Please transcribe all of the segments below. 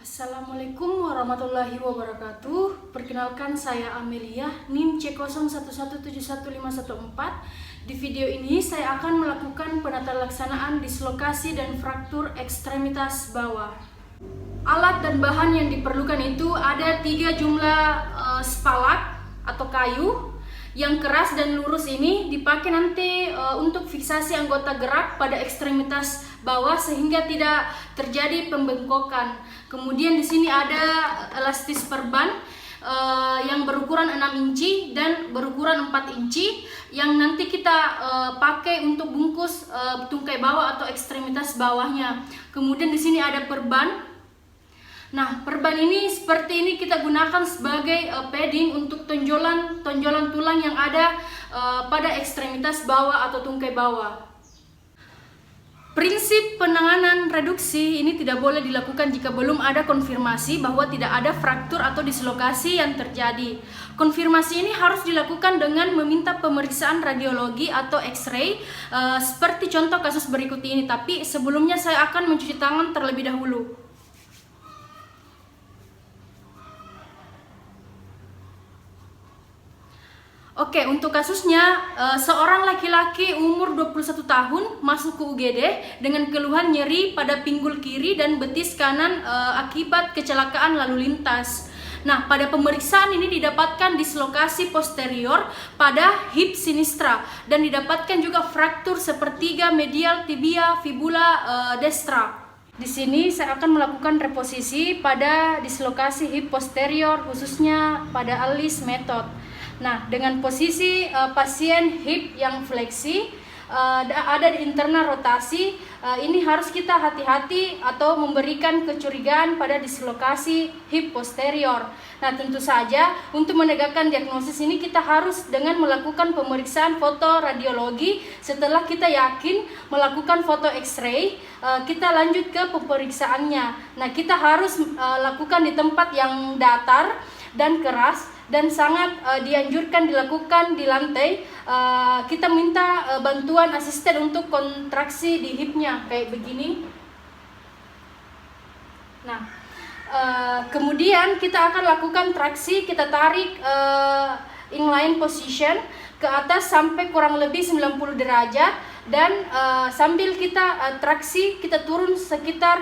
Assalamualaikum warahmatullahi wabarakatuh. Perkenalkan, saya Amelia, NIM C01171514. Di video ini saya akan melakukan penatalaksanaan dislokasi dan fraktur ekstremitas bawah. Alat dan bahan yang diperlukan itu ada 3 jumlah spalak atau kayu. Yang keras dan lurus ini dipakai nanti untuk fiksasi anggota gerak pada ekstremitas bawah sehingga tidak terjadi pembengkokan. Kemudian di sini ada elastis perban yang berukuran 6 inci dan berukuran 4 inci yang nanti kita pakai untuk bungkus tungkai bawah atau ekstremitas bawahnya. Kemudian di sini ada perban. Nah, perban ini seperti ini kita gunakan sebagai padding untuk tonjolan tulang yang ada pada ekstremitas bawah atau tungkai bawah. Prinsip penanganan reduksi ini tidak boleh dilakukan jika belum ada konfirmasi bahwa tidak ada fraktur atau dislokasi yang terjadi. Konfirmasi ini harus dilakukan dengan meminta pemeriksaan radiologi atau X-ray seperti contoh kasus berikut ini. Tapi sebelumnya saya akan mencuci tangan terlebih dahulu. Oke, untuk kasusnya seorang laki-laki umur 21 tahun masuk ke UGD dengan keluhan nyeri pada pinggul kiri dan betis kanan akibat kecelakaan lalu lintas. Nah, pada pemeriksaan ini didapatkan dislokasi posterior pada hip sinistra dan didapatkan juga fraktur sepertiga medial tibia fibula destra. Di sini saya akan melakukan reposisi pada dislokasi hip posterior khususnya pada ALIS method. Nah, dengan posisi pasien hip yang fleksi, ada di internal rotasi, ini harus kita hati-hati atau memberikan kecurigaan pada dislokasi hip posterior. Nah, tentu saja untuk menegakkan diagnosis ini kita harus dengan melakukan pemeriksaan foto radiologi. Setelah kita yakin melakukan foto X-ray, kita lanjut ke pemeriksaannya. Nah, kita harus lakukan di tempat yang datar dan keras dan sangat dianjurkan dilakukan di lantai. Kita minta bantuan asisten untuk kontraksi di hipnya kayak begini. Nah, kemudian kita akan lakukan traksi, kita tarik inline position ke atas sampai kurang lebih 90 derajat dan sambil kita traksi kita turun sekitar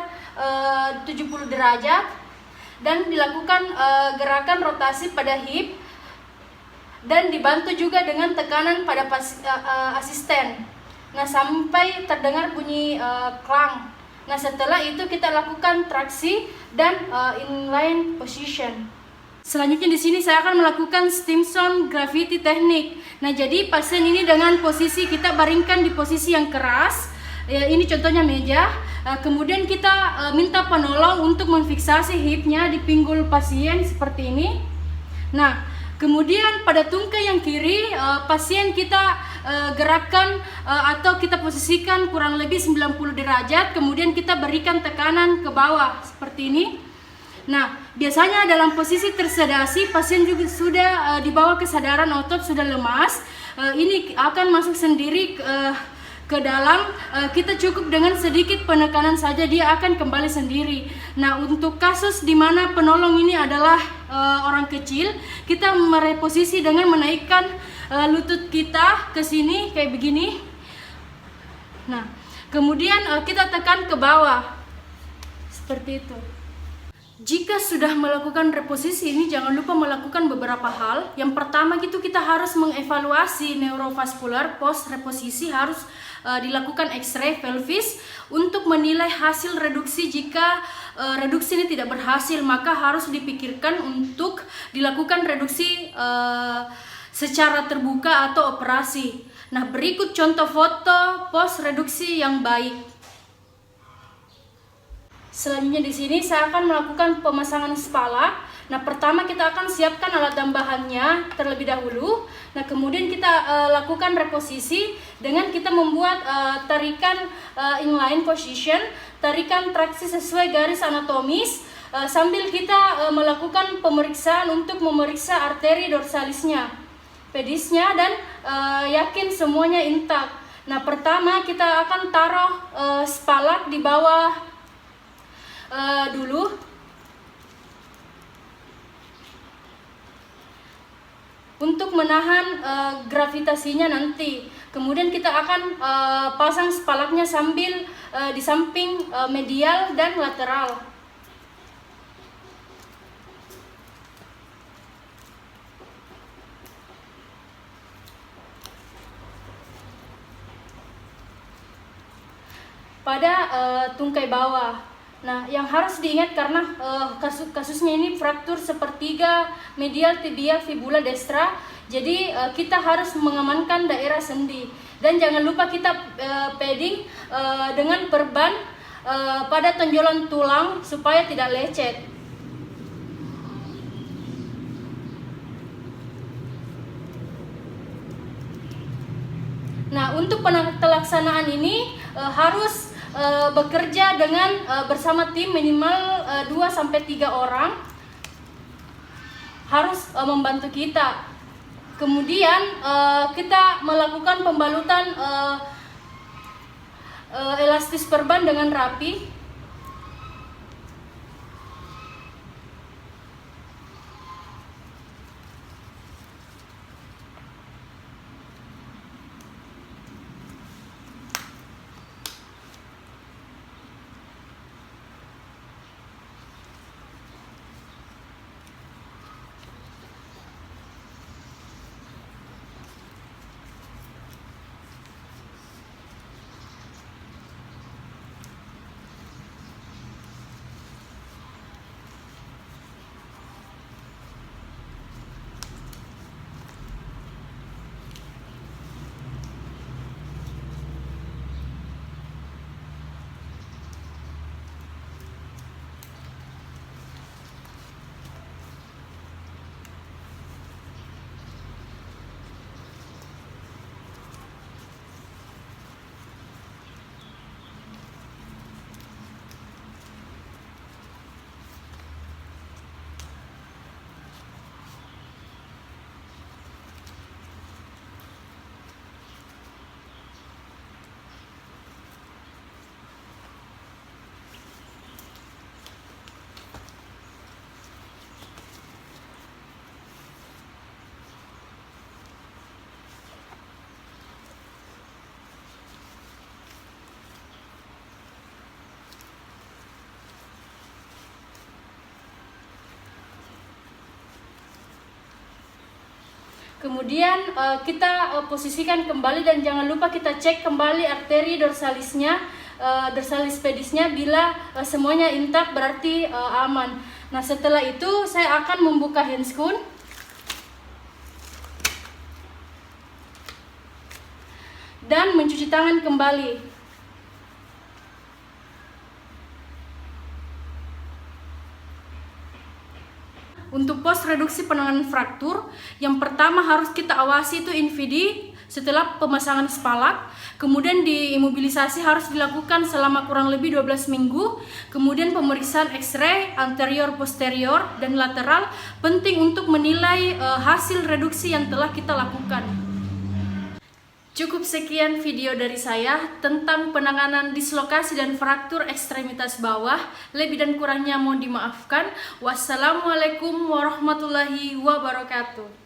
70 derajat dan dilakukan gerakan rotasi pada hip dan dibantu juga dengan tekanan pada asisten. Nah, sampai terdengar bunyi klang. Nah, setelah itu kita lakukan traksi dan inline position. Selanjutnya di sini saya akan melakukan Stimson gravity technique. Nah, jadi pasien ini dengan posisi kita baringkan di posisi yang keras. Ini contohnya meja. Kemudian kita minta penolong untuk memfiksasi hipnya di pinggul pasien seperti ini. Nah, kemudian pada tungkai yang kiri pasien kita gerakkan atau kita posisikan kurang lebih 90 derajat. Kemudian kita berikan tekanan ke bawah seperti ini. Nah, biasanya dalam posisi tersedasi pasien juga sudah di bawah kesadaran otot, sudah lemas. Ini akan masuk sendiri ke dalam, kita cukup dengan sedikit penekanan saja dia akan kembali sendiri. Nah, untuk kasus di mana penolong ini adalah orang kecil, kita mereposisi dengan menaikkan lutut kita ke sini kayak begini. Nah, kemudian kita tekan ke bawah seperti itu. Jika sudah melakukan reposisi ini, jangan lupa melakukan beberapa hal. Yang pertama itu kita harus mengevaluasi neurovaskular post reposisi, harus dilakukan X-ray pelvis untuk menilai hasil reduksi. Jika reduksi ini tidak berhasil, maka harus dipikirkan untuk dilakukan reduksi secara terbuka atau operasi. Nah, berikut contoh foto post reduksi yang baik. Selanjutnya di sini saya akan melakukan pemasangan spalak. Nah, pertama kita akan siapkan alat dan bahannya terlebih dahulu. Nah, kemudian kita lakukan reposisi dengan kita membuat tarikan inline position, tarikan traksi sesuai garis anatomis, sambil kita melakukan pemeriksaan untuk memeriksa arteri dorsalisnya, pedisnya, dan yakin semuanya intak. Nah, pertama kita akan taruh spalak di bawah dulu. untuk menahan gravitasinya nanti. Kemudian kita akan pasang spalaknya sambil di samping medial dan lateral. Pada tungkai bawah. Nah, yang harus diingat karena kasusnya ini fraktur sepertiga medial tibia fibula destra, jadi kita harus mengamankan daerah sendi. Dan jangan lupa kita padding dengan perban pada tonjolan tulang supaya tidak lecet. Nah, untuk pelaksanaan ini harus bekerja dengan bersama tim minimal 2-3 orang harus membantu kita. Kemudian kita melakukan pembalutan elastis perban dengan rapi. Kemudian kita posisikan kembali dan jangan lupa kita cek kembali arteri dorsalisnya, dorsalis pedisnya. Bila semuanya intak berarti aman. Nah, setelah itu saya akan membuka handscoon dan mencuci tangan kembali. Untuk pos reduksi penanganan fraktur, yang pertama harus kita awasi itu InVD setelah pemasangan spalak. Kemudian diimobilisasi harus dilakukan selama kurang lebih 12 minggu. Kemudian pemeriksaan X-ray anterior, posterior, dan lateral penting untuk menilai hasil reduksi yang telah kita lakukan. Cukup sekian video dari saya tentang penanganan dislokasi dan fraktur ekstremitas bawah. Lebih dan kurangnya mohon dimaafkan. Wassalamualaikum warahmatullahi wabarakatuh.